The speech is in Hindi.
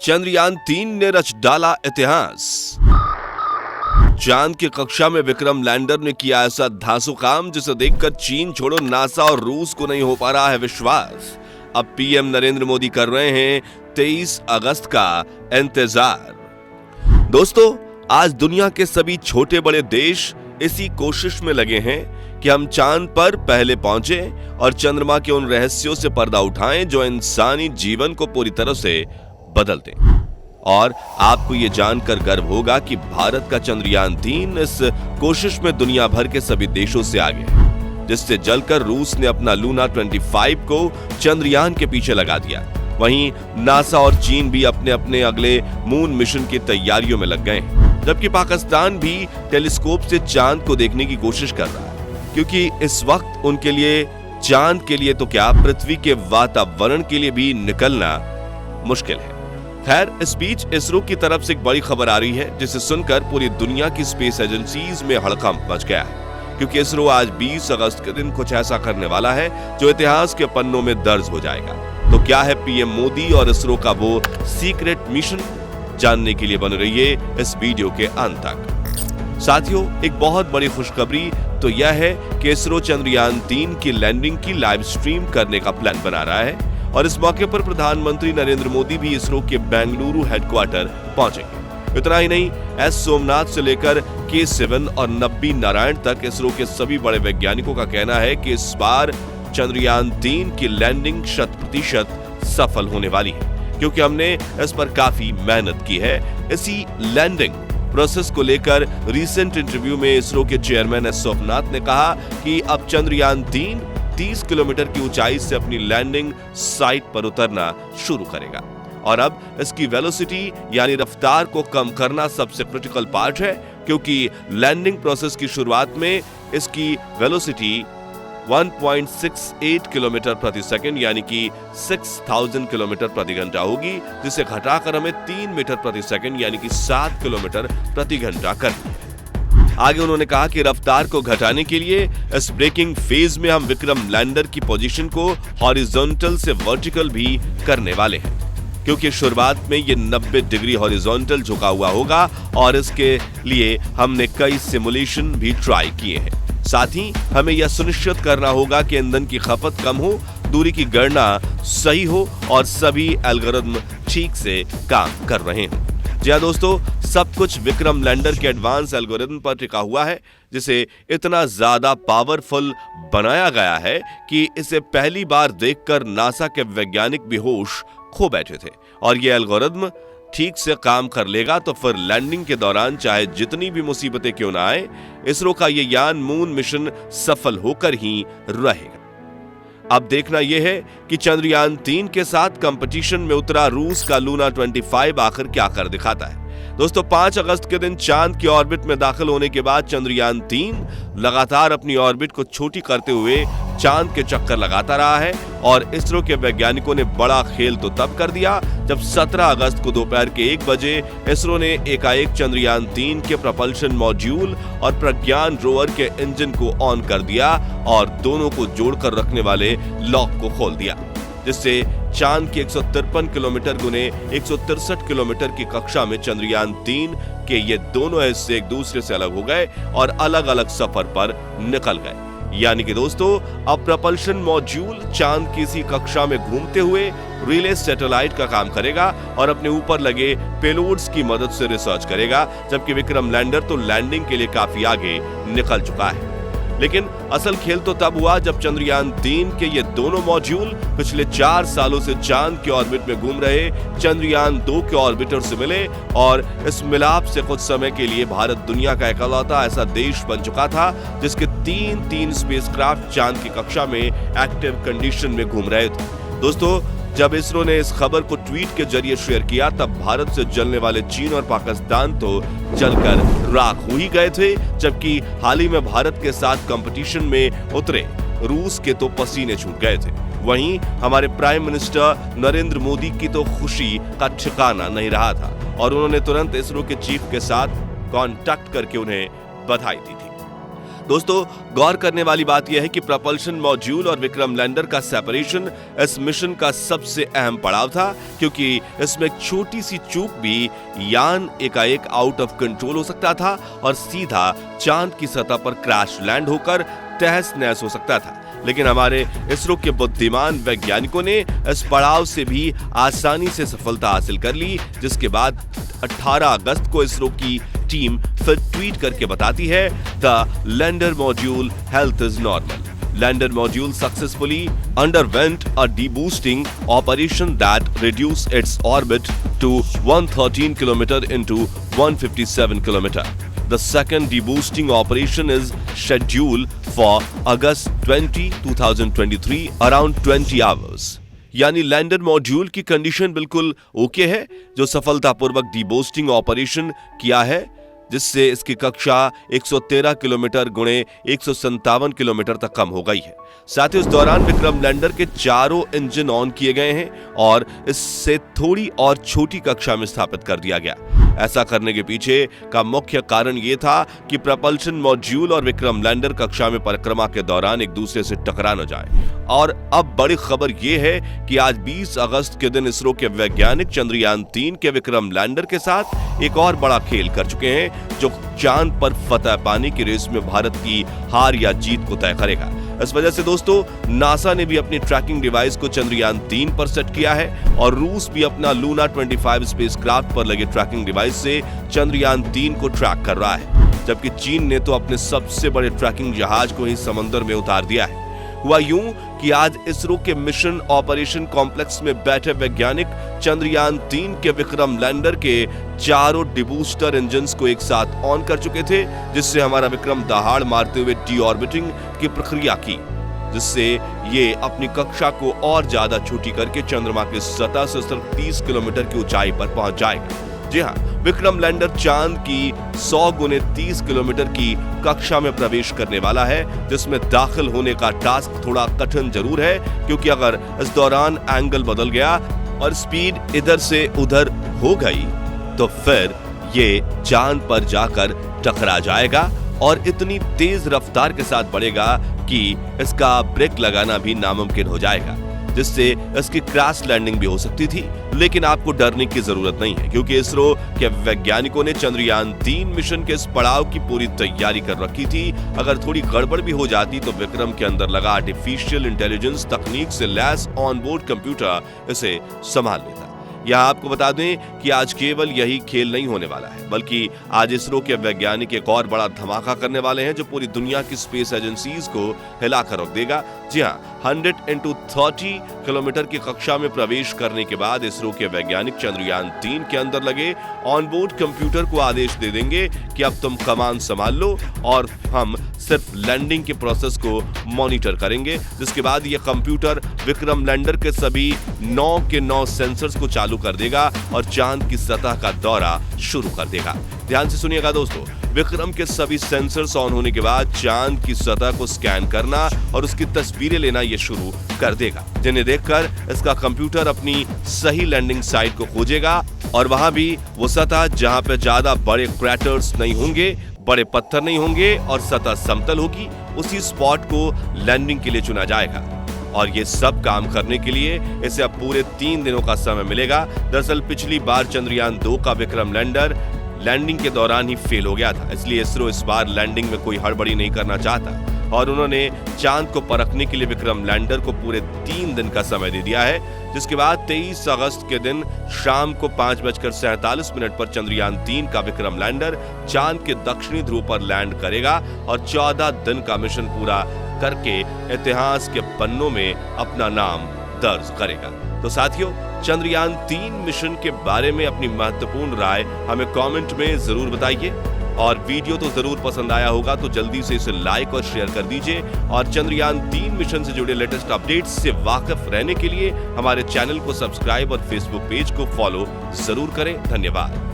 चंद्रयान-3 ने रच डाला इतिहास। चांद की कक्षा में विक्रम लैंडर ने किया ऐसा धांसू काम जिसे देखकर चीन छोड़ो नासा और रूस को नहीं हो पा रहा है विश्वास। अब पीएम नरेंद्र मोदी कर रहे हैं 23 अगस्त का इंतजार। दोस्तों, आज दुनिया के सभी छोटे बड़े देश इसी कोशिश में लगे हैं कि हम चांद पर पहले पहुंचे और चंद्रमा के उन रहस्यों से पर्दा उठाएं जो इंसानी जीवन को पूरी तरह से बदल दें। और आपको ये जानकर गर्व होगा कि भारत का चंद्रयान-3 इस कोशिश में दुनिया भर के सभी देशों से आगे है, जिससे जलकर रूस ने अपना लूना 25 को चंद्रयान के पीछे लगा दिया। वहीं नासा और चीन भी अपने अपने अगले मून मिशन की तैयारियों में लग गए हैं, जबकि पाकिस्तान भी टेलीस्कोप से चांद को देखने की कोशिश कर रहा है, क्योंकि इस वक्त उनके लिए चांद के लिए तो क्या, पृथ्वी के वातावरण के लिए भी निकलना मुश्किल है। खैर, इस बीच इसरो की तरफ से एक बड़ी खबर आ रही है, जिसे सुनकर पूरी दुनिया की स्पेस एजेंसीज में हड़कंप मच गया है, क्योंकि इसरो आज 20 अगस्त के दिन कुछ ऐसा करने वाला है जो इतिहास के पन्नों में दर्ज हो जाएगा। तो क्या है पीएम मोदी और इसरो का वो सीक्रेट मिशन? जानने के लिए बन रहिए इस वीडियो के अंत तक। साथियों, एक बहुत बड़ी खुशखबरी तो यह है कि इसरो चंद्रयान-3 की लैंडिंग की लाइव स्ट्रीम करने का प्लान बना रहा है और इस मौके पर प्रधानमंत्री नरेंद्र मोदी भी इसरो के बेंगलुरु हेडक्वार्टर पहुंचेंगे। इतना ही नहीं, एस सोमनाथ से लेकर K7 और नब्बी नारायण तक इसरो के सभी बड़े वैज्ञानिकों का कहना है कि इस बार चंद्रयान-3 की लैंडिंग 100% सफल होने वाली है, क्योंकि हमने इस पर काफी मेहनत की है। इसी लैंडिंग प्रोसेस को लेकर रिसेंट इंटरव्यू में इसरो के चेयरमैन एस सोमनाथ ने कहा कि अब चंद्रयान-3 30 किलोमीटर की ऊंचाई से अपनी लैंडिंग साइट पर उतरना शुरू करेगा और अब इसकी वेलोसिटी यानी रफ्तार को कम करना सबसे क्रिटिकल पार्ट है, क्योंकि लैंडिंग प्रोसेस की शुरुआत में इसकी वेलोसिटी 1.68 किलोमीटर प्रति सेकंड यानी कि 6000 किलोमीटर प्रति घंटा होगी, जिसे घटाकर हमें 3 मीटर प्रति सेकंड यानी कि 7 किलोमीटर प्रति घंटा करनी है। आगे उन्होंने कहा कि रफ्तार को घटाने के लिए इस ब्रेकिंग फेज में हम विक्रम लैंडर की पोजीशन को हॉरिजॉन्टल से वर्टिकल भी करने वाले हैं, क्योंकि शुरुआत में ये 90 डिग्री हॉरिजॉन्टल झुका हुआ होगा और इसके लिए हमने कई सिमुलेशन भी ट्राई किए हैं। साथ ही हमें यह सुनिश्चित करना होगा कि ईंधन की खपत कम हो, दूरी की गणना सही हो और सभी एल्गोरिथम ठीक से काम कर रहे हों। जी हाँ दोस्तों, सब कुछ विक्रम लैंडर के एडवांस एल्गोरिथम पर टिका हुआ है, जिसे इतना ज्यादा पावरफुल बनाया गया है कि इसे पहली बार देखकर नासा के वैज्ञानिक भी होश खो बैठे थे। और ये एल्गोरिथम ठीक से काम कर लेगा तो फिर लैंडिंग के दौरान चाहे जितनी भी मुसीबतें क्यों ना आए, इसरो का ये यान मून मिशन सफल होकर ही रहेगा। अब देखना यह है कि चंद्रयान-3 के साथ कंपटीशन में उतरा रूस का लूना 25 आखिर क्या कर दिखाता है। दोस्तों, 5 अगस्त के दिन चांद की ऑर्बिट में दाखिल होने के बाद चंद्रयान-3 लगातार अपनी ऑर्बिट को छोटी करते हुए चांद के चक्कर लगाता रहा है और इसरो के वैज्ञानिकों ने बड़ा खेल तो तब कर दिया जब 17 अगस्त को दोपहर के 1 बजे इसरो ने एकाएक चंद्रयान-3 के प्रपल्शन मॉड्यूल और प्रज्ञान रोवर के इंजन को ऑन कर दिया और दोनों को जोड़कर रखने वाले लॉक को खोल दिया, जिससे चांद की 153 किलोमीटर गुने 163 किलोमीटर की कक्षा में चंद्रयान-3 के ये दोनों हिस्से एक दूसरे से अलग हो गए और अलग अलग सफर पर निकल गए। यानी कि दोस्तों, अब प्रपल्शन मॉड्यूल चांद की इसी कक्षा में घूमते हुए रिले सैटेलाइट का काम करेगा और अपने ऊपर लगे पेलोड्स की मदद से रिसर्च करेगा, जबकि विक्रम लैंडर तो लैंडिंग के लिए काफी आगे निकल चुका है। लेकिन असल खेल तो तब हुआ जब चंद्रयान-3 के ये दोनों मॉड्यूल पिछले 4 सालों से चांद के ऑर्बिट में घूम रहे चंद्रयान-2 के ऑर्बिटर से मिले और इस मिलाप से कुछ समय के लिए भारत दुनिया का इकलौता ऐसा देश बन चुका था जिसके 3 स्पेसक्राफ्ट चांद की कक्षा में एक्टिव कंडीशन में घूम रहे थे। दोस्तों, जब इसरो ने इस खबर को ट्वीट के जरिए शेयर किया तब भारत से जलने वाले चीन और पाकिस्तान तो जलकर राख हो ही गए थे, जबकि हाल ही में भारत के साथ कंपटीशन में उतरे रूस के तो पसीने छूट गए थे। वहीं हमारे प्राइम मिनिस्टर नरेंद्र मोदी की तो खुशी का ठिकाना नहीं रहा था और उन्होंने तुरंत इसरो के चीफ के साथ कांटेक्ट करके उन्हें बधाई दी थी। दोस्तों, गौर करने वाली बात यह है कि प्रपल्शन मॉड्यूल और विक्रम लैंडर का सेपरेशन इस मिशन का सबसे अहम पड़ाव था, क्योंकि इसमें एक छोटी सी चूक भी यान एकाएक आउट ऑफ कंट्रोल हो सकता था और सीधा चांद की सतह पर क्रैश लैंड होकर तहस नहस हो सकता था। लेकिन हमारे इसरो के बुद्धिमान वैज्ञानिकों ने इस पड़ाव से भी आसानी से सफलता हासिल कर ली, जिसके बाद 18 अगस्त को इसरो की टीम फिर ट्वीट करके बताती है, the lander module health is normal. Lander module successfully underwent a deboosting operation that reduced its orbit to 113 km into 157 km. The second deboosting operation is scheduled for August 20, 2023 around 20 hours. यानी लैंडर मॉड्यूल की कंडीशन बिल्कुल ओके है, जो सफलतापूर्वक डीबूस्टिंग ऑपरेशन किया है, जिससे इसकी कक्षा 113 किलोमीटर गुणे 157 किलोमीटर तक कम हो गई है। साथ ही उस दौरान विक्रम लैंडर के चारों इंजन ऑन किए गए हैं और इससे थोड़ी और छोटी कक्षा में स्थापित कर दिया गया। ऐसा करने के पीछे का मुख्य कारण यह था कि प्रपल्शन मॉड्यूल और विक्रम लैंडर कक्षा में परिक्रमा के दौरान एक दूसरे से टकरा न जाए। और अब बड़ी खबर यह है कि आज 20 अगस्त के दिन इसरो के वैज्ञानिक चंद्रयान 3 के विक्रम लैंडर के साथ एक और बड़ा खेल कर चुके हैं, जो चांद पर फतह पाने की रेस में भारत की हार या जीत को तय करेगा। इस वजह से दोस्तों, नासा ने भी अपनी ट्रैकिंग डिवाइस को चंद्रयान 3 पर सेट किया है और रूस भी अपना लूना 25 स्पेसक्राफ्ट पर लगे ट्रैकिंग डिवाइस से चंद्रयान 3 को ट्रैक कर रहा है, जबकि चीन ने तो अपने सबसे बड़े ट्रैकिंग जहाज को ही समंदर में उतार दिया है। हुआ यूं कि आज इसरो के मिशन ऑपरेशन कॉम्प्लेक्स में बैठे वैज्ञानिक चंद्रयान 3 के विक्रम लैंडर के चारों डिबूस्टर इंजन्स को एक साथ ऑन कर चुके थे, जिससे हमारा विक्रम दहाड़ मारते हुए डीऑर्बिटिंग की प्रक्रिया की, जिससे ये अपनी कक्षा को और ज्यादा छोटी करके चंद्रमा की सतह से सिर्फ 30 किलोमीटर की ऊंचाई पर पहुंच जाएगा। जी हाँ, विक्रम लैंडर चांद की 100 गुने 30 किलोमीटर की कक्षा में प्रवेश करने वाला है, जिसमें दाखिल होने का टास्क थोड़ा कठिन जरूर है, क्योंकि अगर इस दौरान एंगल बदल गया और स्पीड इधर से उधर हो गई तो फिर ये चांद पर जाकर टकरा जाएगा और इतनी तेज रफ्तार के साथ बढ़ेगा कि इसका ब्रेक लगाना भी नामुमकिन हो जाएगा, जिससे इसकी क्रैश लैंडिंग भी हो सकती थी। लेकिन आपको डरने की जरूरत नहीं है, क्योंकि इसरो के वैज्ञानिकों ने चंद्रयान 3 मिशन के इस पड़ाव की पूरी तैयारी कर रखी थी। अगर थोड़ी गड़बड़ भी हो जाती तो विक्रम के अंदर लगा आर्टिफिशियल इंटेलिजेंस तकनीक से लैस ऑनबोर्ड कंप्यूटर इसे संभाल लेता। यहाँ आपको बता दें कि आज केवल यही खेल नहीं होने वाला है, बल्कि आज इसरो के वैज्ञानिक एक और बड़ा धमाका करने वाले हैं, जो पूरी दुनिया की स्पेस एजेंसीज को हिलाकर रख देगा। जी हाँ, 100 into 30 किलोमीटर की कक्षा में प्रवेश करने के बाद इसरो के वैज्ञानिक चंद्रयान 3 के अंदर लगे ऑनबोर्ड कंप्यूटर को आदेश दे देंगे कि अब तुम कमान संभाल लो और हम सिर्फ लैंडिंग के प्रोसेस को मॉनिटर करेंगे, जिसके बाद ये कंप्यूटर विक्रम लैंडर के सभी 9 के 9 सेंसर्स को चालू कर देगा और चांद की सतह का दौरा शुरू कर देगा। ध्यान से सुनिएगा दोस्तों, विक्रम के सभी सेंसर्स ऑन होने के बाद चांद की सतह को स्कैन करना और उसकी तस्वीरें लेना ये शुरू कर देगा, जिन्हें देखकर इसका कंप्यूटर अपनी सही लैंडिंग साइट को खोजेगा और वहां भी वो सतह जहां पे ज्यादा बड़े क्रैटर्स नहीं होंगे, बड़े पत्थर नहीं होंगे और सतह समतल होगी, उसी स्पॉट को लैंडिंग के लिए चुना जाएगा। और ये सब काम करने के लिए इसे अब पूरे 3 दिनों का समय मिलेगा। दरअसल पिछली बार चंद्रयान 2 का विक्रम लैंडर लैंडिंग के दौरान ही फेल हो गया था, इसलिए इसरो इस बार लैंडिंग में कोई हड़बड़ी नहीं करना चाहता और उन्होंने चांद को परखने के लिए विक्रम लैंडर को पूरे 3 दिन का समय दे दिया है, जिसके बाद 23 अगस्त के दिन शाम को 5:47 पर चंद्रयान 3 का विक्रम लैंडर चांद के दक्षिणी ध्रुव पर लैंड करेगा और 14 दिन का मिशन पूरा करके इतिहास के पन्नों में अपना नाम दर्ज करेगा। तो साथियों, चंद्रयान 3 मिशन के बारे में अपनी महत्वपूर्ण राय हमें कमेंट में जरूर बताइए और वीडियो तो जरूर पसंद आया होगा तो जल्दी से इसे लाइक और शेयर कर दीजिए और चंद्रयान 3 मिशन से जुड़े लेटेस्ट अपडेट्स से वाकिफ रहने के लिए हमारे चैनल को सब्सक्राइब और फेसबुक पेज को फॉलो जरूर करें। धन्यवाद।